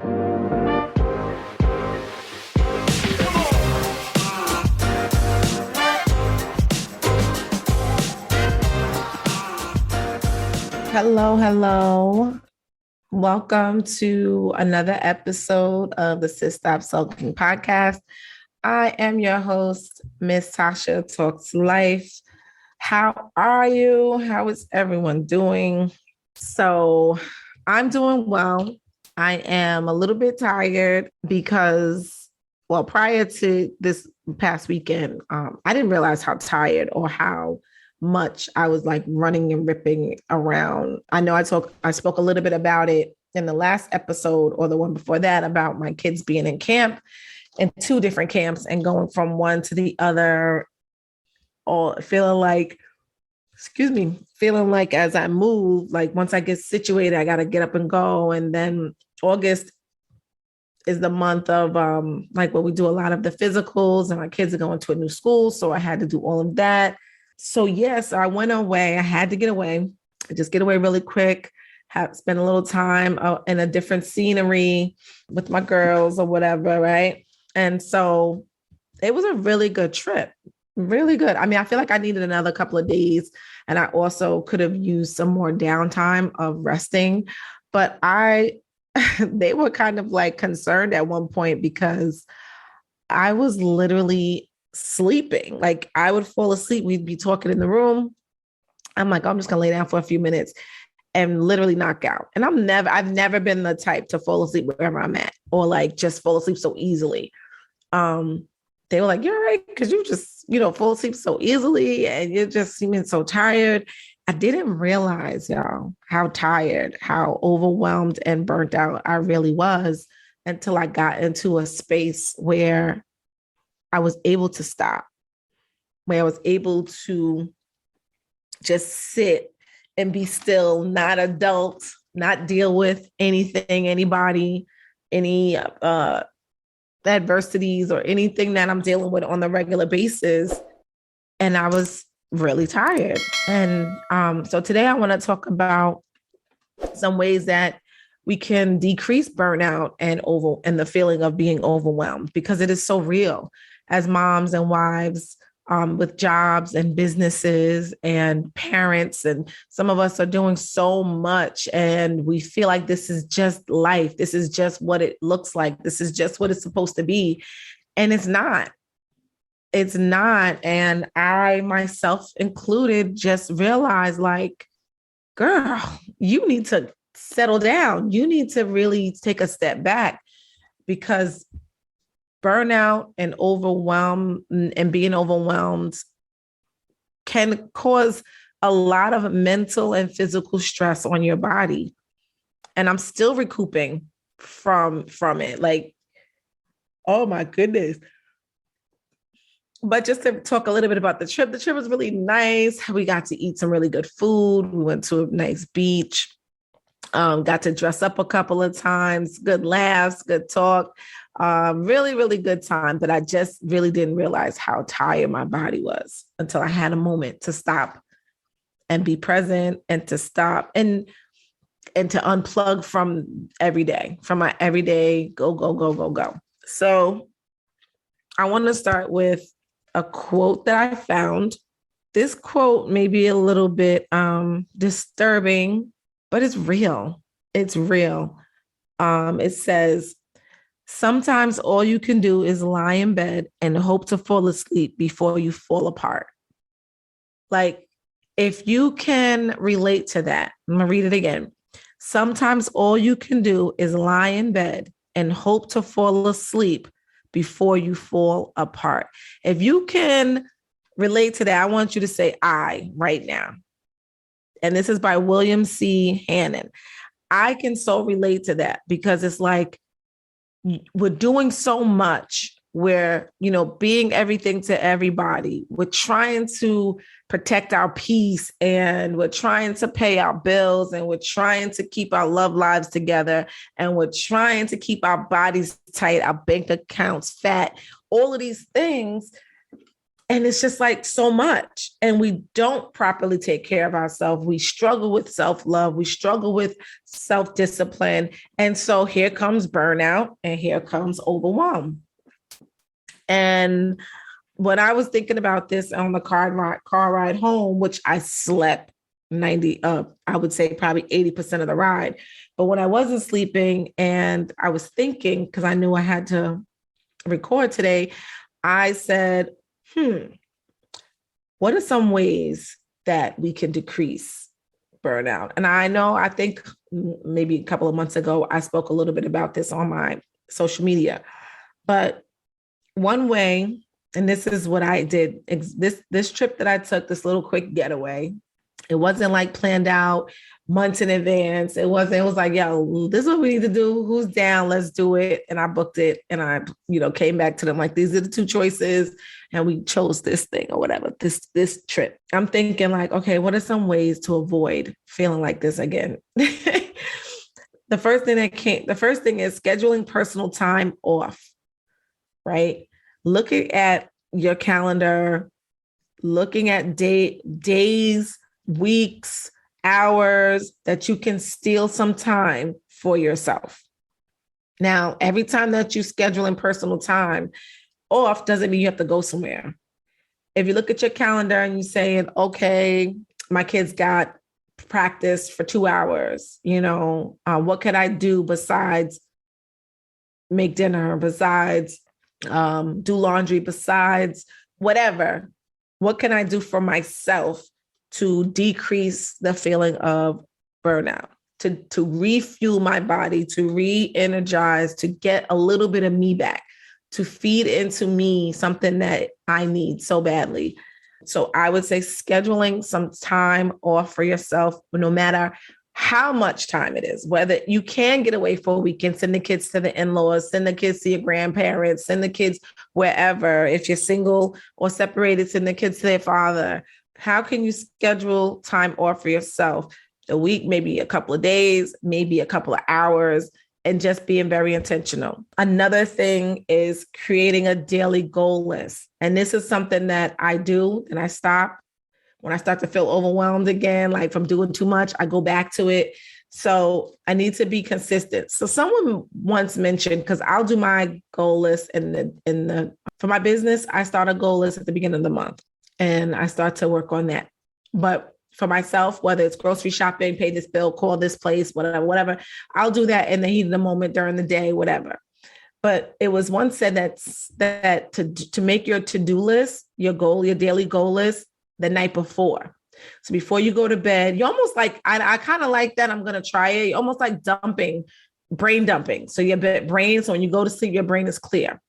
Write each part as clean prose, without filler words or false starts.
Hello. Welcome to another episode of the Sis Stop Sulkin podcast. I am your host, Miss Tasha Talks Life. How are you? How is everyone doing? So I'm doing well. I am a little bit tired because, prior to this past weekend, I didn't realize how tired or how much I was like running and ripping around. I know I spoke a little bit about it in the last episode or the one before that about my kids being in camp, in two different camps, and going from one to the other, or feeling like as I move, like once I get situated, I got to get up and go. And then August is the month of like where we do a lot of the physicals, and my kids are going to a new school. So I had to do all of that. So yes, I went away. I had to get away. Just get away really quick. Spend a little time in a different scenery with my girls or whatever, right? And so it was a really good trip. Really good. I mean, I feel like I needed another couple of days, and I also could have used some more downtime of resting. But they were kind of like concerned at one point because I was literally sleeping. Like I would fall asleep. We'd be talking in the room. I'm like, I'm just gonna lay down for a few minutes and literally knock out. And I've never been the type to fall asleep wherever I'm at, or like just fall asleep so easily. They were like, you're right, because you just, fall asleep so easily and you're just seeming so tired. I didn't realize, y'all, how tired, how overwhelmed and burnt out I really was until I got into a space where I was able to stop, where I was able to just sit and be still, not adult, not deal with anything, anybody, any adversities or anything that I'm dealing with on a regular basis. And I was really tired. And so today I want to talk about some ways that we can decrease burnout and the feeling of being overwhelmed, because it is so real as moms and wives, with jobs and businesses and parents. And some of us are doing so much and we feel like this is just life. This is just what it looks like. This is just what it's supposed to be. And it's not. It's not. And I myself included just realized, like, girl, you need to settle down. You need to really take a step back, because burnout and overwhelm and being overwhelmed can cause a lot of mental and physical stress on your body. And I'm still recouping from it. Like, oh my goodness. But just to talk a little bit about the trip was really nice. We got to eat some really good food. We went to a nice beach, got to dress up a couple of times, good laughs, good talk. Really, really good time. But I just really didn't realize how tired my body was until I had a moment to stop and be present, and to stop and to unplug from my everyday go. So I want to start with a quote that I found. This quote may be a little bit disturbing, but it's real. It's real. It says, sometimes all you can do is lie in bed and hope to fall asleep before you fall apart. Like, if you can relate to that, I'm going to read it again. Sometimes all you can do is lie in bed and hope to fall asleep before you fall apart. If you can relate to that, I want you to say I right now. And this is by William C. Hannon. I can so relate to that, because it's like we're doing so much. We're, being everything to everybody. We're trying to protect our peace, and we're trying to pay our bills, and we're trying to keep our love lives together, and we're trying to keep our bodies tight, our bank accounts fat, all of these things. And it's just like so much. And we don't properly take care of ourselves. We struggle with self-love. We struggle with self-discipline. And so here comes burnout and here comes overwhelm. And when I was thinking about this on the car ride home, which I slept I would say probably 80% of the ride. But when I wasn't sleeping and I was thinking, because I knew I had to record today, I said, what are some ways that we can decrease burnout? And I think maybe a couple of months ago, I spoke a little bit about this on my social media. But one way, and this is what I did, this trip that I took, this little quick getaway, it wasn't like planned out months in advance. It was like, yo, this is what we need to do. Who's down? Let's do it. And I booked it. And I, came back to them like, these are the two choices. And we chose this thing or whatever, this trip. I'm thinking like, okay, what are some ways to avoid feeling like this again? The first thing is scheduling personal time off, right? Looking at your calendar, looking at days, weeks, hours that you can steal some time for yourself. Now, every time that you schedule in personal time off doesn't mean you have to go somewhere. If you look at your calendar and you say, okay, my kids got practice for 2 hours, what could I do besides make dinner, besides do laundry, besides whatever? What can I do for myself to decrease the feeling of burnout, to refuel my body, to re-energize, to get a little bit of me back, to feed into me something that I need so badly? So I would say scheduling some time off for yourself, no matter how much time it is, whether you can get away for a weekend, send the kids to the in-laws, send the kids to your grandparents, send the kids wherever. If you're single or separated, send the kids to their father. How can you schedule time off for yourself? A week, maybe a couple of days, maybe a couple of hours, and just being very intentional. Another thing is creating a daily goal list. And this is something that I do and I stop. When I start to feel overwhelmed again, like from doing too much, I go back to it. So I need to be consistent. So someone once mentioned, because I'll do my goal list for my business, I start a goal list at the beginning of the month and I start to work on that. But for myself, whether it's grocery shopping, pay this bill, call this place, whatever, I'll do that in the heat of the moment during the day, whatever. But it was once said that to make your to-do list, your daily goal list, the night before. So before you go to bed, you're almost like, I kind of like that. I'm going to try it. You're almost like brain dumping. So your brain, so when you go to sleep, your brain is clear.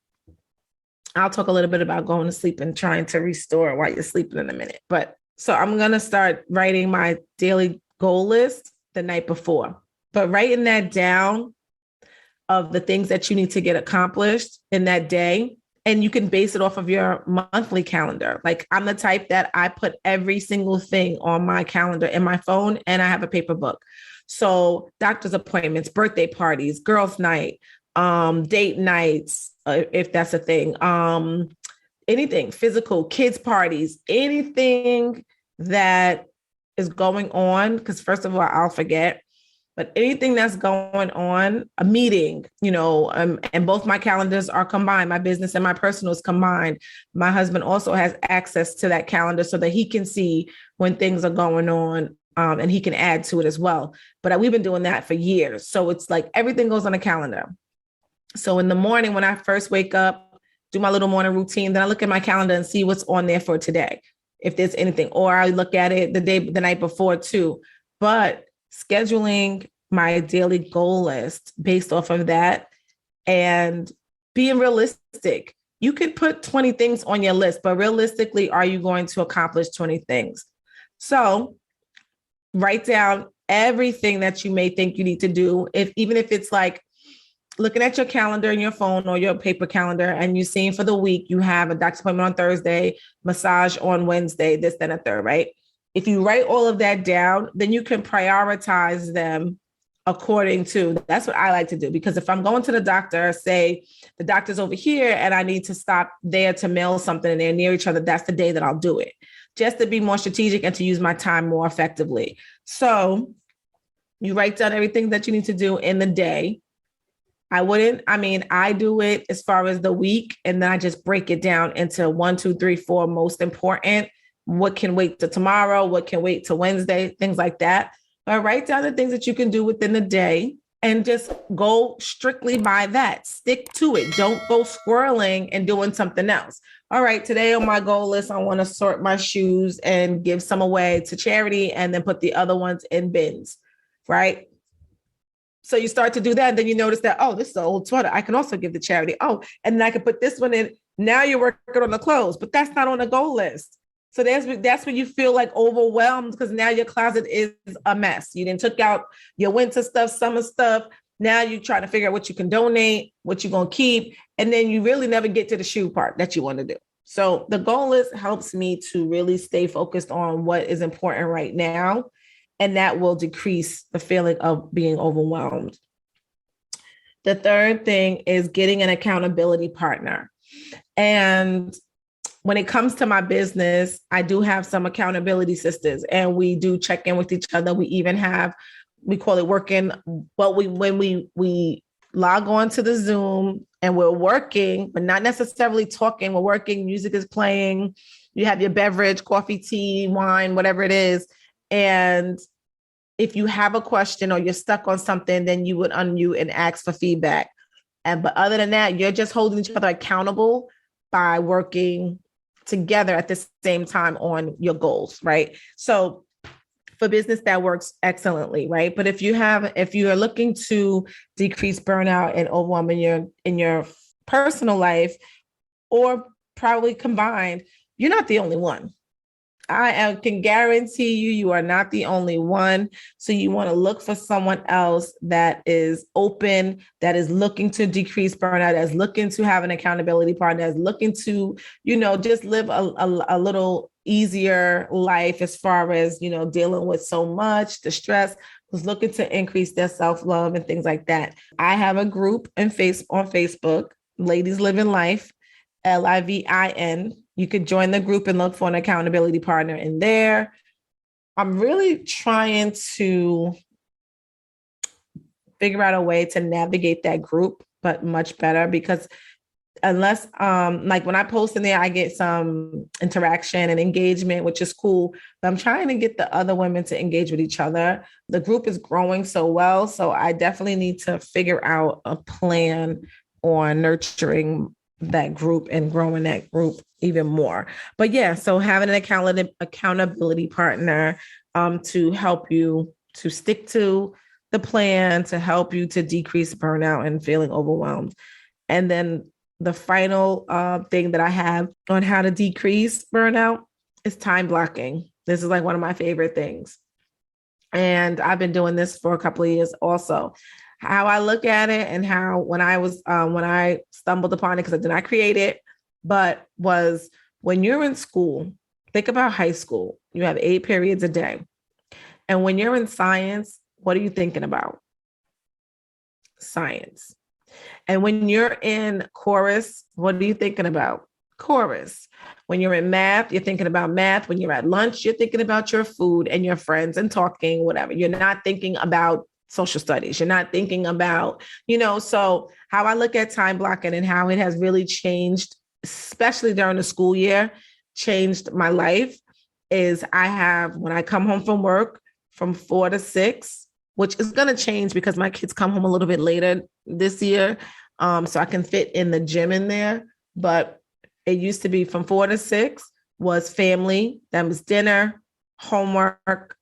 I'll talk a little bit about going to sleep and trying to restore while you're sleeping in a minute. But so I'm going to start writing my daily goal list the night before, but writing that down of the things that you need to get accomplished in that day. And you can base it off of your monthly calendar. Like I'm the type that I put every single thing on my calendar in my phone, and I have a paper book. So doctor's appointments, birthday parties, girls' night, date nights, if that's a thing, anything physical, kids' parties, anything that is going on. Because first of all, I'll forget. But anything that's going on, a meeting, and both my calendars are combined, my business and my personal is combined. My husband also has access to that calendar so that he can see when things are going on, and he can add to it as well. But we've been doing that for years. So it's like everything goes on a calendar. So in the morning, when I first wake up, do my little morning routine, then I look at my calendar and see what's on there for today, if there's anything, or I look at it the night before too. But scheduling my daily goal list based off of that and being realistic. You can put 20 things on your list, but realistically, are you going to accomplish 20 things? So write down everything that you may think you need to do. Even if it's like looking at your calendar in your phone or your paper calendar and you're seeing for the week, you have a doctor's appointment on Thursday, massage on Wednesday, this, then a third, right? If you write all of that down, then you can prioritize them according to, that's what I like to do. Because if I'm going to the doctor, say the doctor's over here and I need to stop there to mail something and they're near each other, that's the day that I'll do it, just to be more strategic and to use my time more effectively. So you write down everything that you need to do in the day. I do it as far as the week, and then I just break it down into 1, 2, 3, 4 most important. What can wait till tomorrow? What can wait till Wednesday? Things like that. But write down the things that you can do within the day and just go strictly by that. Stick to it. Don't go squirreling and doing something else. All right, today on my goal list, I want to sort my shoes and give some away to charity and then put the other ones in bins, right? So you start to do that, and then you notice that, oh, this is an old sweater. I can also give to charity. Oh, and then I can put this one in. Now you're working on the clothes, but that's not on the goal list. So that's when you feel like overwhelmed, because now your closet is a mess. You then took out your winter stuff, summer stuff. Now you try to figure out what you can donate, what you're going to keep. And then you really never get to the shoe part that you want to do. So the goal list helps me to really stay focused on what is important right now. And that will decrease the feeling of being overwhelmed. The third thing is getting an accountability partner. And when it comes to my business, I do have some accountability sisters, and we do check in with each other. We even have, we call it working. Well, when we log on to the Zoom and we're working, but not necessarily talking, we're working, music is playing, you have your beverage, coffee, tea, wine, whatever it is. And if you have a question or you're stuck on something, then you would unmute and ask for feedback. But other than that, you're just holding each other accountable by working together at the same time on your goals, right? So for business, that works excellently, right? But if you are looking to decrease burnout and overwhelm in your personal life, or probably combined, you're not the only one. I can guarantee you are not the only one. So you want to look for someone else that is open, that is looking to decrease burnout, that's looking to have an accountability partner, that's looking to, just live a little easier life as far as, dealing with so much, the stress, who's looking to increase their self-love and things like that. I have a group on Facebook, Ladies Living Life, LIVIN. You could join the group and look for an accountability partner in there. I'm really trying to figure out a way to navigate that group, but much better, because unless, like when I post in there, I get some interaction and engagement, which is cool, but I'm trying to get the other women to engage with each other. The group is growing so well, so I definitely need to figure out a plan on nurturing that group and growing that group even more. But yeah, so having an accountability partner to help you to stick to the plan, to help you to decrease burnout and feeling overwhelmed. And then the final thing that I have on how to decrease burnout is time blocking. This is like one of my favorite things. And I've been doing this for a couple of years also. How I look at it, and how when I stumbled upon it, because I did not create it, but was when you're in school, think about high school, you have 8 periods a day. And when you're in science, what are you thinking about? Science. And when you're in chorus, what are you thinking about? Chorus. When you're in math, you're thinking about math. When you're at lunch, you're thinking about your food and your friends and talking, whatever. You're not thinking about social studies. You're not thinking about, so how I look at time blocking and how it has really changed, especially during the school year, changed my life, is when I come home from work from 4 to 6, which is going to change because my kids come home a little bit later this year. So I can fit in the gym in there. But it used to be from 4 to 6 was family. That was dinner, homework,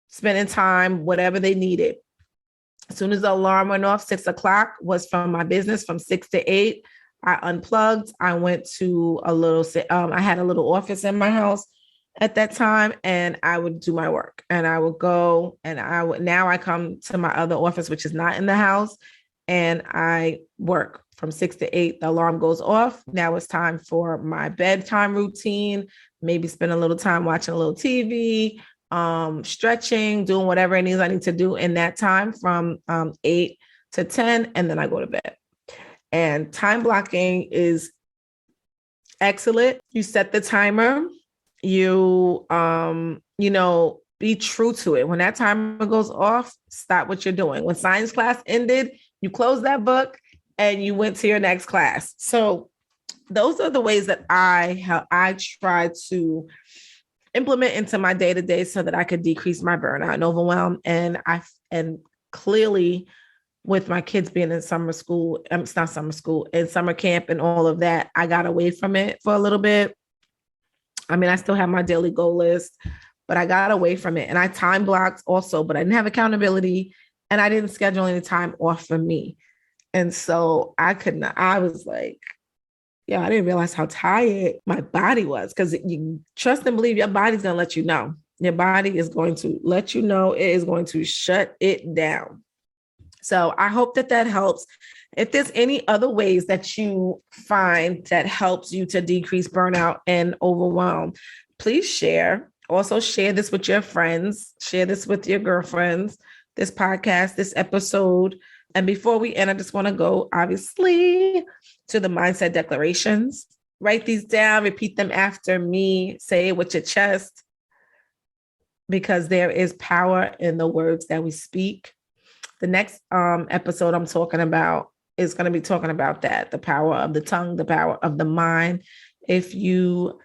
spending time, whatever they needed. As soon as the alarm went off, 6 o'clock was from my business. From 6 to 8, I unplugged. I went to I had a little office in my house at that time, and I would do my work. And I would go, and now I come to my other office, which is not in the house, and I work from 6 to 8. The alarm goes off. Now it's time for my bedtime routine, maybe spend a little time watching a little TV, stretching, doing whatever it is I need to do in that time from 8 to 10, and then I go to bed. And time blocking is excellent. You set the timer, you be true to it. When that timer goes off, stop what you're doing. When science class ended, you closed that book and you went to your next class. So those are the ways that I try to implement into my day-to-day so that I could decrease my burnout and overwhelm. And clearly with my kids being in summer school, it's not summer school, in summer camp and all of that, I got away from it for a little bit. I mean, I still have my daily goal list, but I got away from it. And I time blocked also, but I didn't have accountability and I didn't schedule any time off for me. And so I was like, yeah, I didn't realize how tired my body was, because you trust and believe your body's going to let you know. Your body is going to let you know. It is going to shut it down. So I hope that helps. If there's any other ways that you find that helps you to decrease burnout and overwhelm, please share. Also share this with your friends. Share this with your girlfriends, this podcast, this episode. And before we end, I just want to go, obviously, to the mindset declarations. Write these down, repeat them after me, say it with your chest, because there is power in the words that we speak. The next episode I'm talking about is going to be talking about that, the power of the tongue, the power of the mind. If you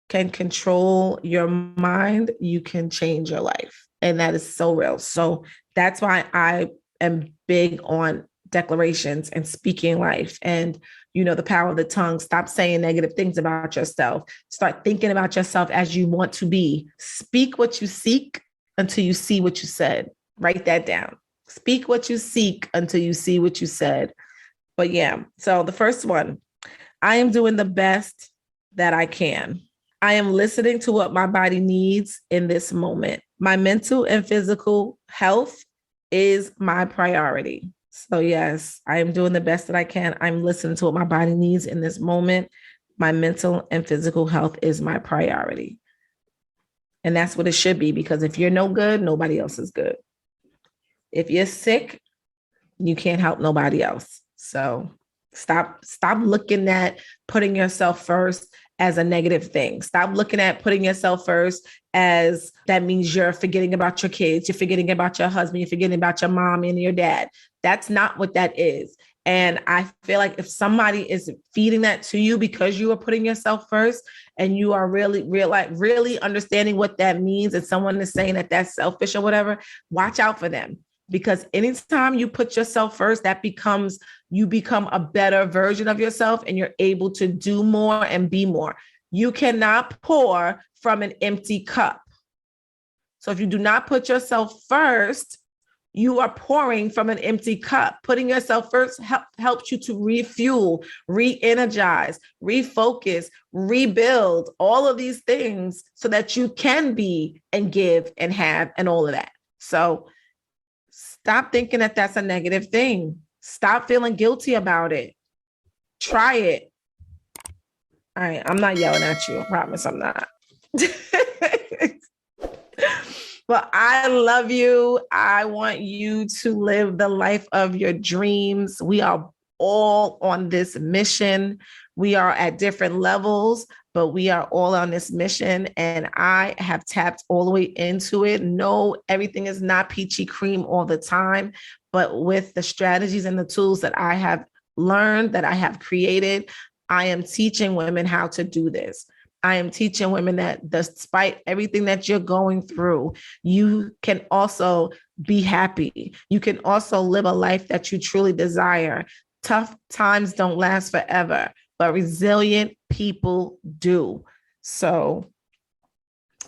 can control your mind, you can change your life. And that is so real. So that's why I am big on declarations and speaking life and, the power of the tongue. Stop saying negative things about yourself. Start thinking about yourself as you want to be. Speak what you seek until you see what you said. Write that down. Speak what you seek until you see what you said. But yeah, so the first one, I am doing the best that I can. I am listening to what my body needs in this moment. My mental and physical health is my priority. So yes, I am doing the best that I can. I'm listening to what my body needs in this moment. My mental and physical health is my priority. And that's what it should be, because if you're no good, nobody else is good. If you're sick, you can't help nobody else. So stop looking at putting yourself first as a negative thing. Stop looking at putting yourself first as that means you're forgetting about your kids, you're forgetting about your husband, you're forgetting about your mom and your dad. That's not what that is. And I feel like if somebody is feeding that to you because you are putting yourself first and you are really understanding what that means, and someone is saying that that's selfish or whatever, watch out for them. Because anytime you put yourself first, you become a better version of yourself and you're able to do more and be more. You cannot pour from an empty cup. So if you do not put yourself first, you are pouring from an empty cup. Putting yourself first helps you to refuel, re-energize, refocus, rebuild, all of these things so that you can be and give and have and all of that. So stop thinking that that's a negative thing. Stop feeling guilty about it. Try it. All right, I'm not yelling at you. I promise I'm not. Well, I love you. I want you to live the life of your dreams. We are all on this mission. We are at different levels, but we are all on this mission. And I have tapped all the way into it. No, everything is not peachy cream all the time, but with the strategies and the tools that I have learned, that I have created, I am teaching women how to do this. I am teaching women that despite everything that you're going through, you can also be happy. You can also live a life that you truly desire. Tough times don't last forever, but resilient people do. So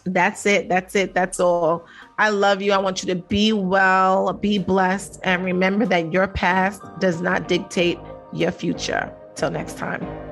that's it. That's all. I love you. I want you to be well, be blessed, and remember that your past does not dictate your future. Till next time.